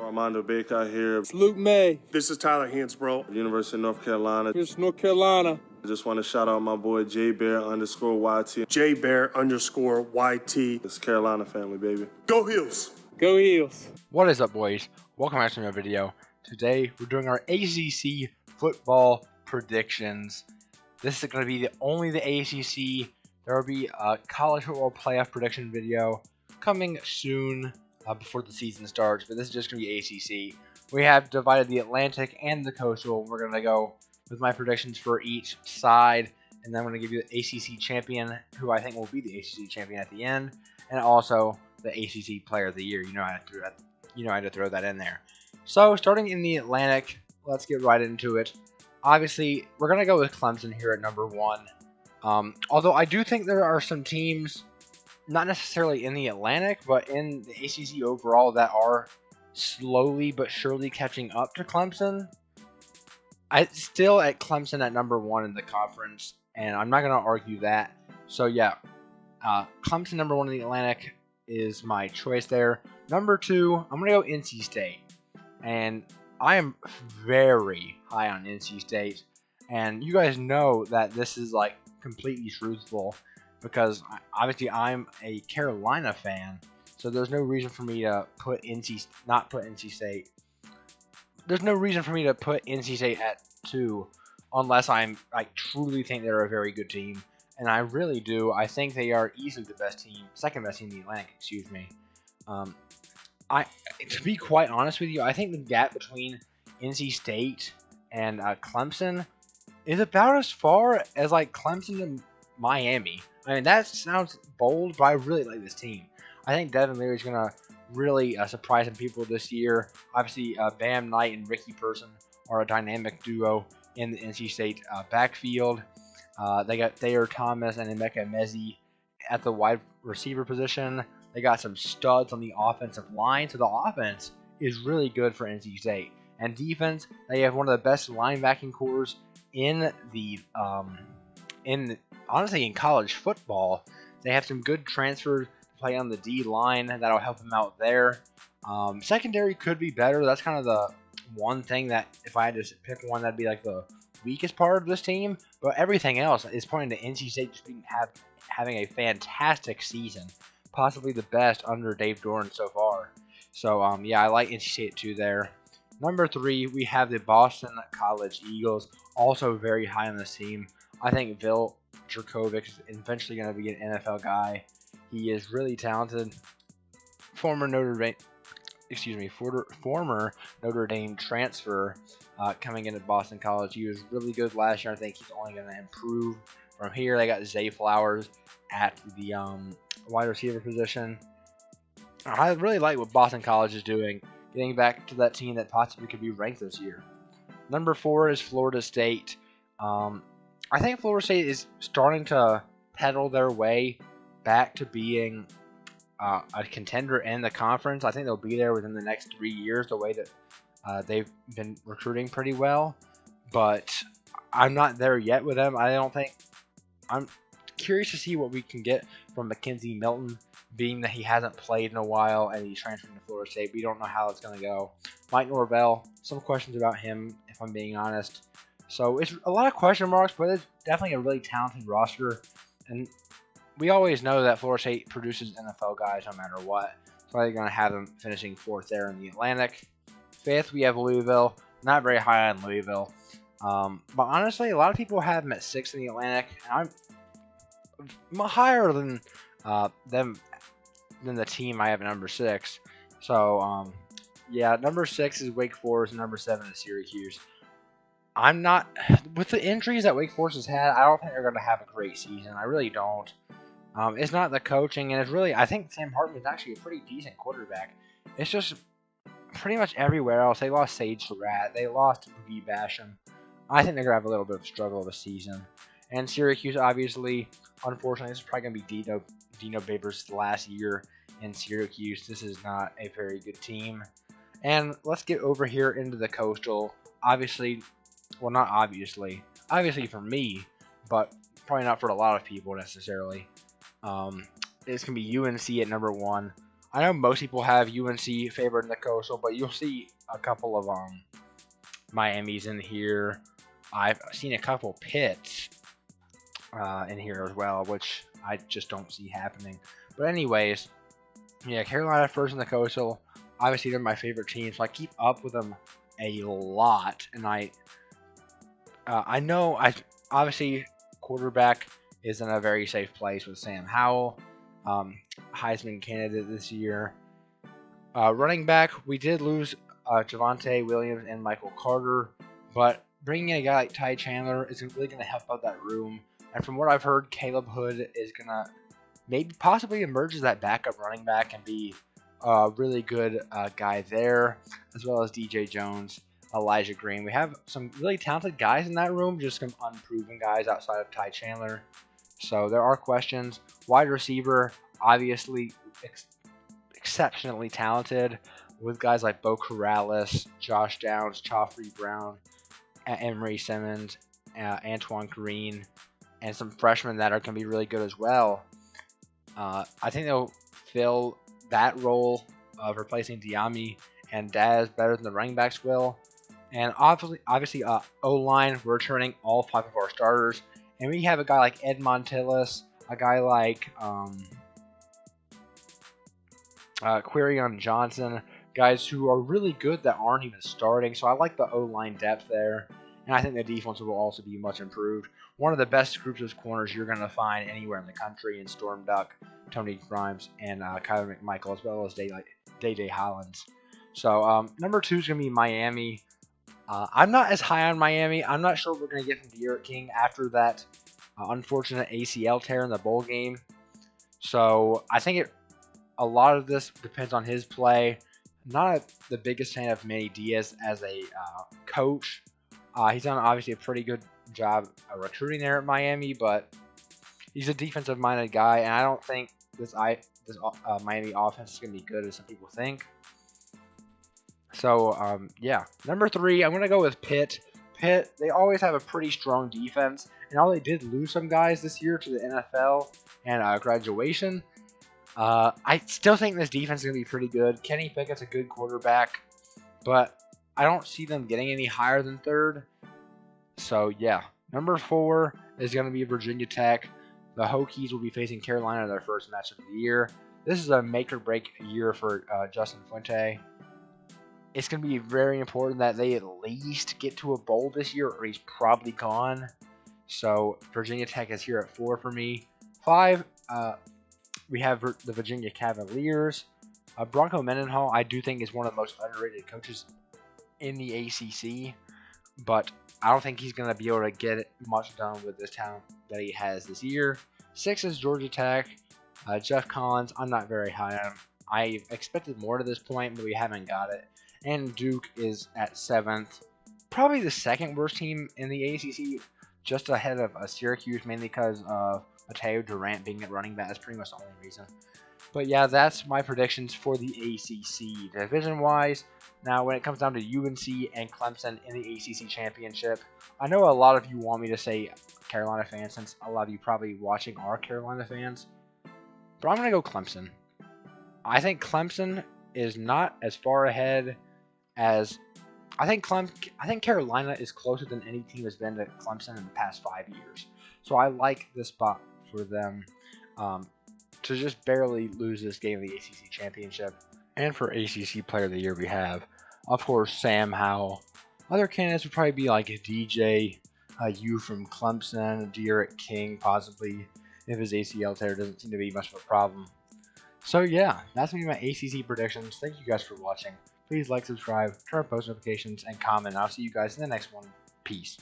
Armando Baker here. It's Luke May. This is Tyler Hansbrough. University of North Carolina. Here's North Carolina. I just want to shout out my boy JBear_YT. JBear_YT. It's Carolina family, baby. Go Heels. Go Heels. What is up, boys? Welcome back to another video. Today, we're doing our ACC Football Predictions. This is going to be only the ACC. There will be a college football playoff prediction video coming soon before the season starts, but this is just going to be ACC. We have divided the Atlantic and the Coastal. We're going to go with my predictions for each side, and then I'm going to give you the ACC champion, who I think will be the ACC champion at the end, and also the ACC Player of the Year. You know I had to throw that in there. So starting in the Atlantic, let's get right into it. Obviously, we're going to go with Clemson here at number 1. Although I do think there are some teams, not necessarily in the Atlantic, but in the ACC overall, that are slowly but surely catching up to Clemson. I still at Clemson at number 1 in the conference, and I'm not going to argue that. So yeah, Clemson number 1 in the Atlantic is my choice there. Number 2, I'm going to go NC State, and I am very high on NC State, and you guys know that this is like completely truthful because obviously I'm a Carolina fan, so there's no reason for me to not put NC State. There's no reason for me to put NC State at 2 unless I truly think they're a very good team, and I really do. I think they are easily the best team, second best team in the Atlantic. Excuse me. To be quite honest with you, I think the gap between NC State and Clemson is about as far as like Clemson and Miami. I mean, that sounds bold, but I really like this team. I think Devin Leary is going to really surprise some people this year. Obviously, Bam Knight and Ricky Person are a dynamic duo in the NC State backfield. They got Thayer Thomas and Emeka Mezi at the wide receiver position. They got some studs on the offensive line, so the offense is really good for NC State. And defense, they have one of the best linebacking cores in the honestly in college football. They have some good transfers to play on the D line that'll help them out there. Secondary could be better. That's kind of the one thing that if I had to pick one, that'd be like the weakest part of this team. But everything else is pointing to NC State just having a fantastic season. Possibly the best under Dave Doran so far. So, yeah, I like NC State 2 there. Number 3, we have the Boston College Eagles, also very high on this team. I think Vil Dracovic is eventually going to be an NFL guy. He is really talented. Former Notre Dame transfer coming into Boston College. He was really good last year. I think he's only going to improve from here. They got Zay Flowers at the wide receiver position. I really like what Boston College is doing, getting back to that team that possibly could be ranked this year. Number 4 is Florida State. I think Florida State is starting to pedal their way back to being a contender in the conference. I think they'll be there within the next 3 years, the way that they've been recruiting pretty well. But I'm not there yet with them. I'm curious to see what we can get from Mackenzie Milton, being that he hasn't played in a while and he's transferring to Florida State. We don't know how it's going to go. Mike Norvell, some questions about him, if I'm being honest. So it's a lot of question marks, but it's definitely a really talented roster. And we always know that Florida State produces NFL guys no matter what. So they're going to have them finishing 4th there in the Atlantic. 5th, we have Louisville. Not very high on Louisville. But honestly, a lot of people have them at 6th in the Atlantic. And I'm higher than them than the team I have at number 6. So yeah, number 6 is Wake Forest, and number 7 is Syracuse. I'm not with the injuries that Wake Forest has had. I don't think they're going to have a great season. I really don't. It's not the coaching, and it's really I think Sam Hartman is actually a pretty decent quarterback. It's just pretty much everywhere else. They lost Sage Surratt. They lost V. Basham. I think they're going to have a little bit of a struggle of a season. And Syracuse, obviously, unfortunately, this is probably going to be Dino Babers' last year in Syracuse. This is not a very good team. And let's get over here into the Coastal. Obviously, well, not obviously. Obviously for me, but probably not for a lot of people necessarily. It's going to be UNC at number 1. I know most people have UNC favored in the Coastal, but you'll see a couple of Miami's in here. I've seen a couple Pitts in here as well, which I just don't see happening. But anyways, yeah, Carolina first in the Coastal. Obviously, they're my favorite team, so I keep up with them a lot. And I know obviously quarterback is in a very safe place with Sam Howell, Heisman candidate this year. Running back, we did lose Javonte Williams and Michael Carter, but bringing in a guy like Ty Chandler is really going to help out that room. And from what I've heard, Caleb Hood is going to maybe possibly emerge as that backup running back and be a really good guy there, as well as DJ Jones, Elijah Green. We have some really talented guys in that room, just some unproven guys outside of Ty Chandler. So there are questions. Wide receiver, obviously exceptionally talented, with guys like Bo Corrales, Josh Downs, Joffrey Brown, Emery Simmons, Antoine Green, and some freshmen that are going to be really good as well. I think they'll fill that role of replacing Diami and Daz better than the running backs will. And obviously, O-line, we're returning all 5 of our starters. And we have a guy like Ed Montilus, a guy like Quirion Johnson, guys who are really good that aren't even starting. So I like the O-line depth there. And I think the defense will also be much improved. One of the best groups of corners you're going to find anywhere in the country in Storm Duck, Tony Grimes, and Kyler McMichael, as well as Day Hollins. So number 2 is going to be Miami. I'm not as high on Miami. I'm not sure we're going to get from De'Aaron King after that unfortunate ACL tear in the bowl game. So I think a lot of this depends on his play. Not the biggest fan of Manny Diaz as a coach. He's done obviously a pretty good job recruiting there at Miami, but he's a defensive-minded guy, and I don't think this Miami offense is going to be good as some people think. So, yeah. Number 3, I'm going to go with Pitt. Pitt, they always have a pretty strong defense, and although they did lose some guys this year to the NFL and graduation, I still think this defense is going to be pretty good. Kenny Pickett's a good quarterback, but I don't see them getting any higher than 3rd. So, yeah. Number 4 is going to be Virginia Tech. The Hokies will be facing Carolina in their first match of the year. This is a make-or-break year for Justin Fuente. It's going to be very important that they at least get to a bowl this year, or he's probably gone. So, Virginia Tech is here at 4 for me. 5, we have the Virginia Cavaliers. Bronco Mendenhall, I do think, is one of the most underrated coaches in the ACC, but I don't think he's going to be able to get much done with this talent that he has this year. 6 is Georgia Tech. Jeff Collins, I'm not very high on him. I expected more to this point, but we haven't got it. And Duke is at 7th. Probably the 2nd worst team in the ACC, just ahead of Syracuse, mainly because of Mateo Durant being at running back. That's pretty much the only reason. But yeah, that's my predictions for the ACC. Division-wise, now when it comes down to UNC and Clemson in the ACC Championship, I know a lot of you want me to say Carolina fans, since a lot of you probably watching are Carolina fans, but I'm going to go Clemson. I think Clemson is not as far ahead as I think Carolina is closer than any team has been to Clemson in the past 5 years. So I like this spot for them to just barely lose this game of the ACC Championship. And for ACC Player of the Year, we have, of course, Sam Howell. Other candidates would probably be like a DJ, U from Clemson, De'Aaron King, possibly, if his ACL tear doesn't seem to be much of a problem. So yeah, that's going to be my ACC predictions. Thank you guys for watching. Please like, subscribe, turn on post notifications, and comment. I'll see you guys in the next one. Peace.